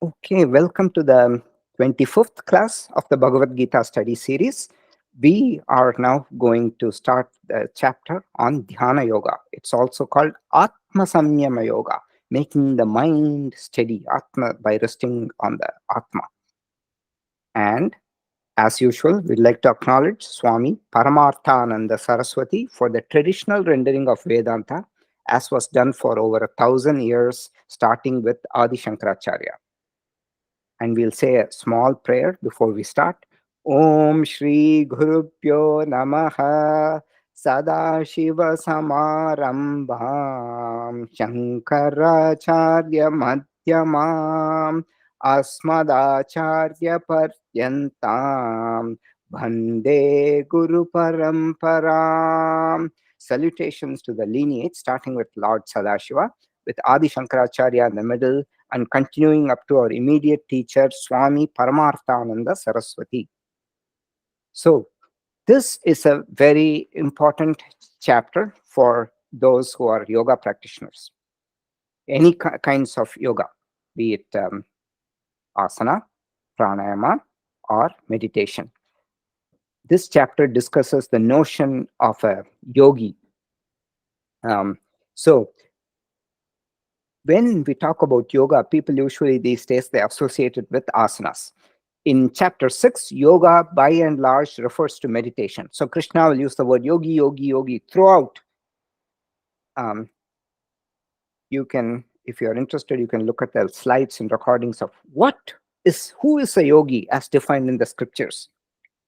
Okay, welcome to the 25th class of the Bhagavad Gita study series. We are now going to start the chapter on Dhyana Yoga. It's also called Atma Samyama Yoga, making the mind steady, Atma, by resting on the Atma. And as usual, we'd like to acknowledge Swami Paramarthananda Saraswati for the traditional rendering of Vedanta, as was done for over 1,000 years, starting with Adi Shankaracharya. And we'll say a small prayer before we start. Om Shri Guru Pyo Namaha Sada Shiva Samarambham Shankaracharya Madhyamam Asmadacharya Paryantam Bhande Guru Paramparam. Salutations to the lineage, starting with Lord Sadashiva, with Adi Shankaracharya in the middle, and continuing up to our immediate teacher, Swami Paramarthananda Saraswati. So, this is a very important chapter for those who are yoga practitioners. Any kinds of yoga, be it asana, pranayama, or meditation. This chapter discusses the notion of a yogi. Um, so, when we talk about yoga, people usually these days they associate it with asanas. In chapter 6, yoga by and large refers to meditation. So Krishna will use the word yogi, yogi, yogi throughout. Um, you can, if you're interested, you can look at the slides and recordings of who is a yogi as defined in the scriptures.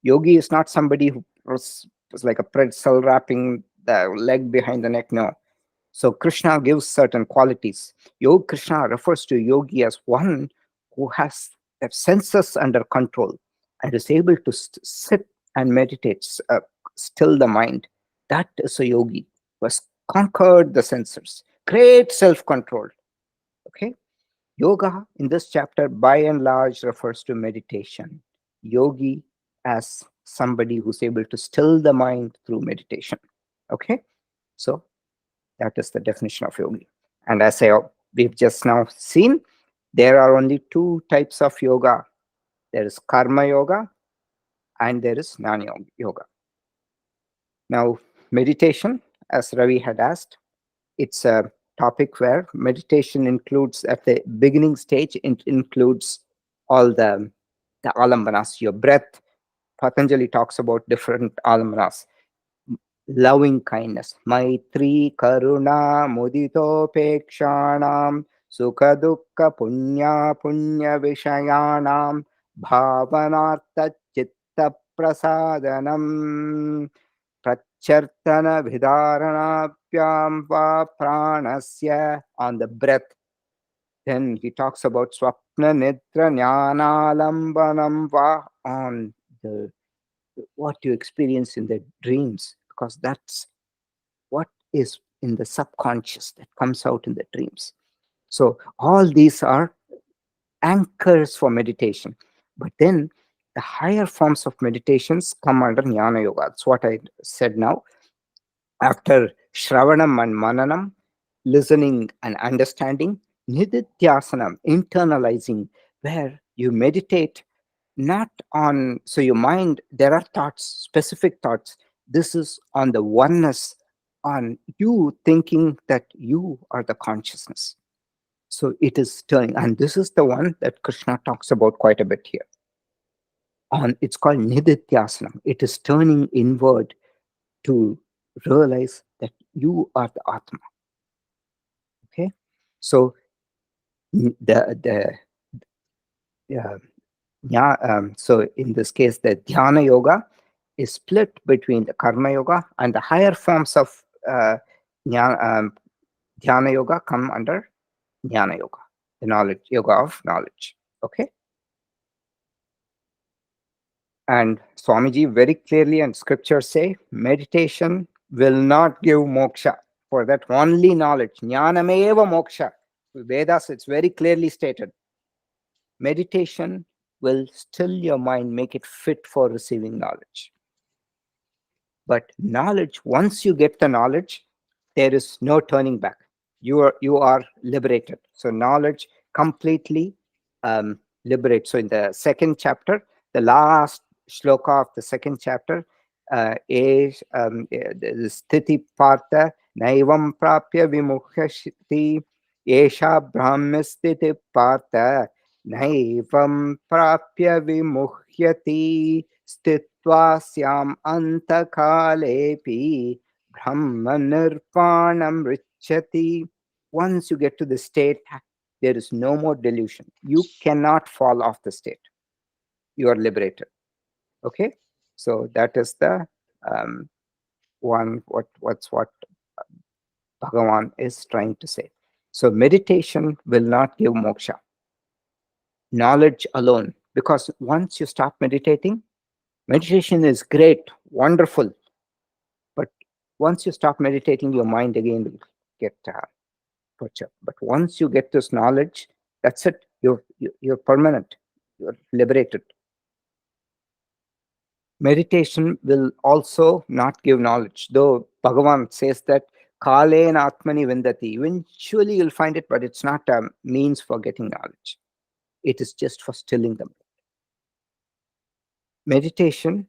Yogi is not somebody who was like a pretzel wrapping the leg behind the neck. No. So Krishna gives certain qualities. Krishna refers to yogi as one who has the senses under control and is able to sit and meditate, still the mind. That is a yogi who has conquered the senses, great self-control. Okay, yoga in this chapter by and large refers to meditation. Yogi as somebody who's able to still the mind through meditation. Okay, so that is the definition of yogi. And as we've just now seen, there are only two types of yoga. There is karma yoga and there is jnana yoga. Now, meditation, as Ravi had asked, it's a topic where meditation includes, at the beginning stage, it includes all the alambanas, your breath. Patanjali talks about different alambanas. Loving kindness, Maitri, Karuna, Muditopekshanam, Sukha Dukkha Punya Punya Vishayanam, Bhavanartha Chitta Prasadanam, Prachartana Vidharanapyam Va Pranasya, on the breath. Then he talks about Swapna Nitra Jnanalambanam Va, on the what you experience in the dreams, because that's what is in the subconscious that comes out in the dreams. So all these are anchors for meditation. But then the higher forms of meditations come under jnana yoga. That's what I said now. After shravanam and mananam, listening and understanding, nididhyasanam, internalizing, where you meditate not on, so your mind, there are thoughts, specific thoughts. This is on the oneness, on you thinking that you are the consciousness. So it is turning, and this is the one that Krishna talks about quite a bit here. On, it's called nididhyasanam. It is turning inward to realize that you are the Atma. Okay, so the yeah, so in this case, the dhyana yoga is split between the karma yoga, and the higher forms of dhyana yoga come under jnana yoga, the knowledge yoga of knowledge. Okay, and Swamiji very clearly and scriptures say meditation will not give moksha. For that only knowledge, jnanameva moksha. Vedas, it's very clearly stated. Meditation will still your mind, make it fit for receiving knowledge. But knowledge, once you get the knowledge, there is no turning back. You are liberated. So knowledge completely liberate. So in the second chapter, the last shloka of the second chapter, sthiti partha naivam prapya vimukhashiti esha brahma sthiti partha naivam prapya vimuhyati stitva syam antakalepi brahma nirpanam richati. Once you get to the state, there is no more delusion. You cannot fall off the state. You are liberated. Okay, so that is the um, what Bhagavan is trying to say. So meditation will not give moksha. Knowledge alone, because once you stop meditating, meditation is great, wonderful, but once you stop meditating, your mind again will get perturbed. But once you get this knowledge, that's it. You're permanent. You're liberated. Meditation will also not give knowledge, though Bhagavan says that Kalena Atmani Vindati. Eventually you'll find it, but it's not a means for getting knowledge. It is just for stilling them. Meditation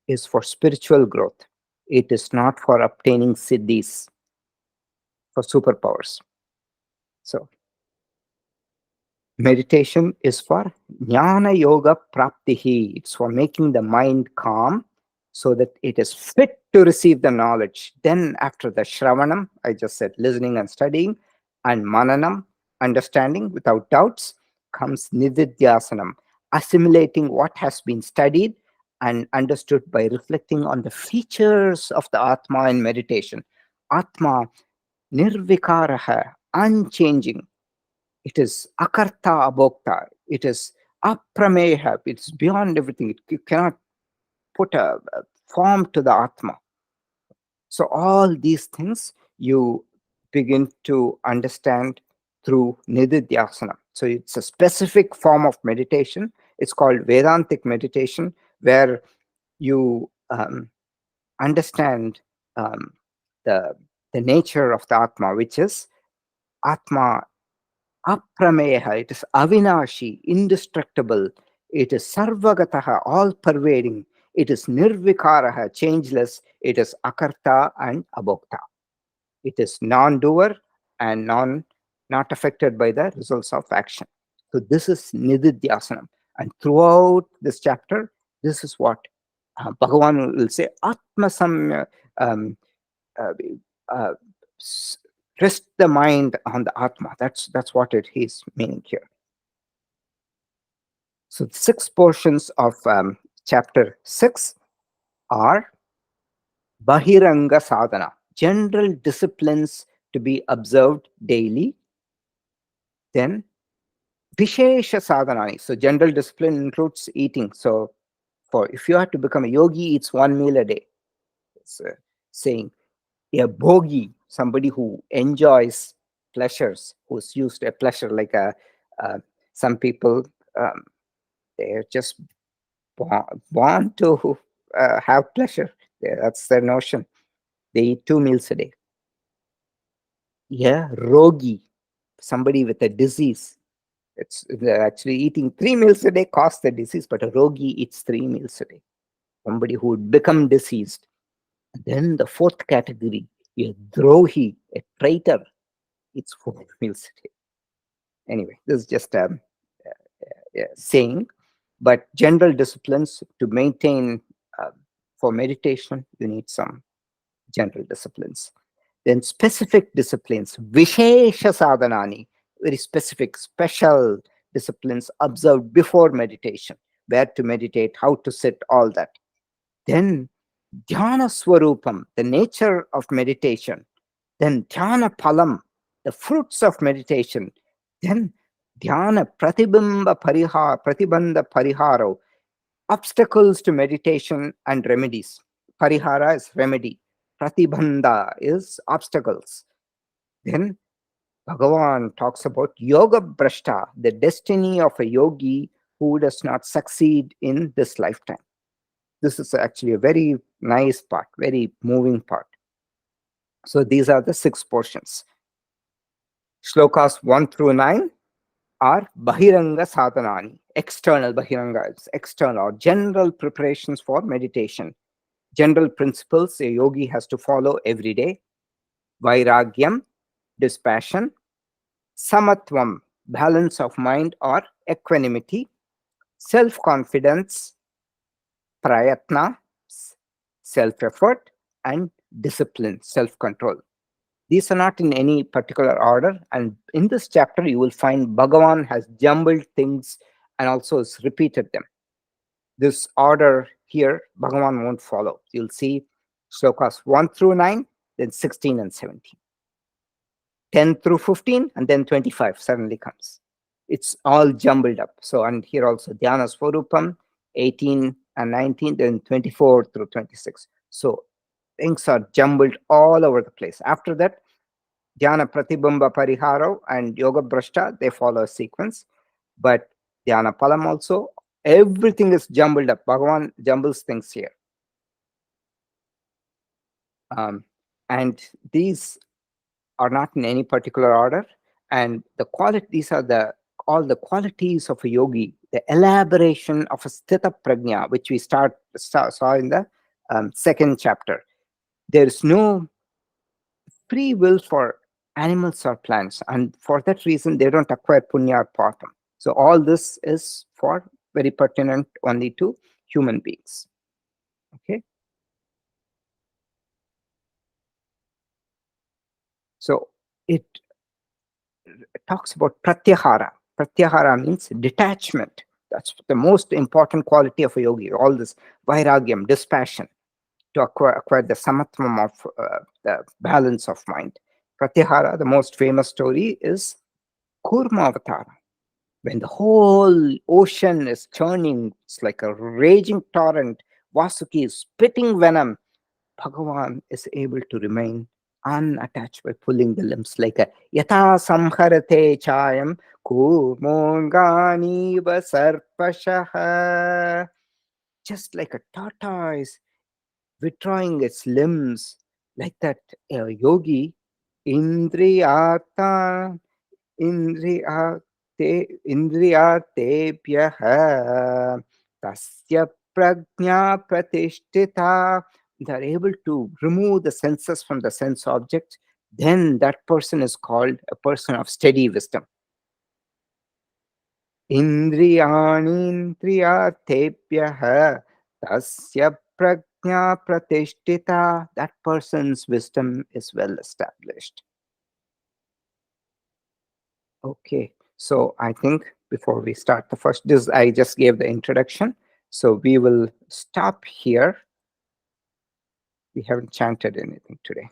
is for spiritual growth. It is not for obtaining siddhis, for superpowers. So meditation is for jnana yoga praptihi. It's for making the mind calm so that it is fit to receive the knowledge. Then after the shravanam, I just said listening and studying, and mananam, understanding without doubts, comes nididhyasanam, assimilating what has been studied and understood by reflecting on the features of the Atma in meditation. Atma, nirvikaraha, unchanging. It is akarta abhokta. It is aprameha. It's beyond everything. You cannot put a form to the Atma. So all these things you begin to understand through nididhyasana. So it's a specific form of meditation. It's called Vedantic meditation, where you understand um, the nature of the Atma, which is Atma aprameha. It is avinashi, indestructible. It is sarvagataha, all pervading. It is nirvikaraha, changeless. It is akarta and abhokta. It is non-doer and not affected by the results of action. So this is nididhyasanam. And throughout this chapter, this is what Bhagavan will say, Atma samya, um, uh, uh, rest the mind on the Atma. That's what he's meaning here. So the 6 portions of chapter 6 are Bahiranga Sadhana, general disciplines to be observed daily. Then Vishesha Sadhanani, so general discipline includes eating. So for if you have to become a yogi, it's 1 meal a day. It's saying a bhogi, somebody who enjoys pleasures, who's used to a pleasure, like some people, they're just born to have pleasure. That's their notion. They eat 2 meals a day. Yeah, rogi, somebody with a disease. They're actually eating 3 meals a day causes the disease, but a rogi eats 3 meals a day. Somebody who would become diseased. Then the 4th category, a drohi, a traitor, eats 4 meals a day. Anyway, this is just a saying, but general disciplines to maintain for meditation, you need some general disciplines. Then specific disciplines, Vishesha Sadhanani, very specific, special disciplines observed before meditation, where to meditate, how to sit, all that. Then Dhyana Swarupam, the nature of meditation. Then Dhyana Palam, the fruits of meditation. Then Dhyana Pratibandha Pariharo, obstacles to meditation and remedies. Parihara is remedy. Pratibandha is obstacles. Then Bhagavan talks about yoga brashta, the destiny of a yogi who does not succeed in this lifetime. This is actually a very nice part, very moving part. So these are the 6 portions. Shlokas 1 through 9 are bahiranga sadhanani, external bahiranga, external or general preparations for meditation. General principles a yogi has to follow every day. Vairagyam, dispassion. Samatvam, balance of mind or equanimity. Self-confidence, prayatna, self-effort, and discipline, self-control. These are not in any particular order. And in this chapter, you will find Bhagavan has jumbled things and also has repeated them. This order here, Bhagavan won't follow. You'll see slokas 1 through 9, then 16 and 17. 10 through 15, and then 25 suddenly comes. It's all jumbled up. So, and here also Dhyana Swarupam, 18 and 19, then 24 through 26. So things are jumbled all over the place. After that, Dhyana Pratibamba Pariharo and Yoga Brashta, they follow a sequence. But Dhyana Palam also, everything is jumbled up. Bhagavan jumbles things here. And these are not in any particular order. And the quality, these are all the qualities of a yogi, the elaboration of a sthita prajna, which we saw in the second chapter. There is no free will for animals or plants, and for that reason they don't acquire punya or patam. So all this is for very pertinent only to human beings. Okay, so it talks about pratyahara. Pratyahara means detachment. That's the most important quality of a yogi. All this vairagyam, dispassion, to acquire the samatvam of the balance of mind. Pratyahara, the most famous story is Kurma Avatara. When the whole ocean is churning, it's like a raging torrent. Vasuki is spitting venom. Bhagavan is able to remain unattached by pulling the limbs like a yata samharate chayam kurmongani sarpashaha. Just like a tortoise withdrawing its limbs, like that yogi, indriyata, indriyatebhyah tasya prajna pratishtita. They are able to remove the senses from the sense objects, then that person is called a person of steady wisdom. Indriyanindriyatebhyah tasya prajna pratishtita. That person's wisdom is well established. Okay, so I think before we start the first, this I just gave the introduction. So we will stop here. We haven't chanted anything today.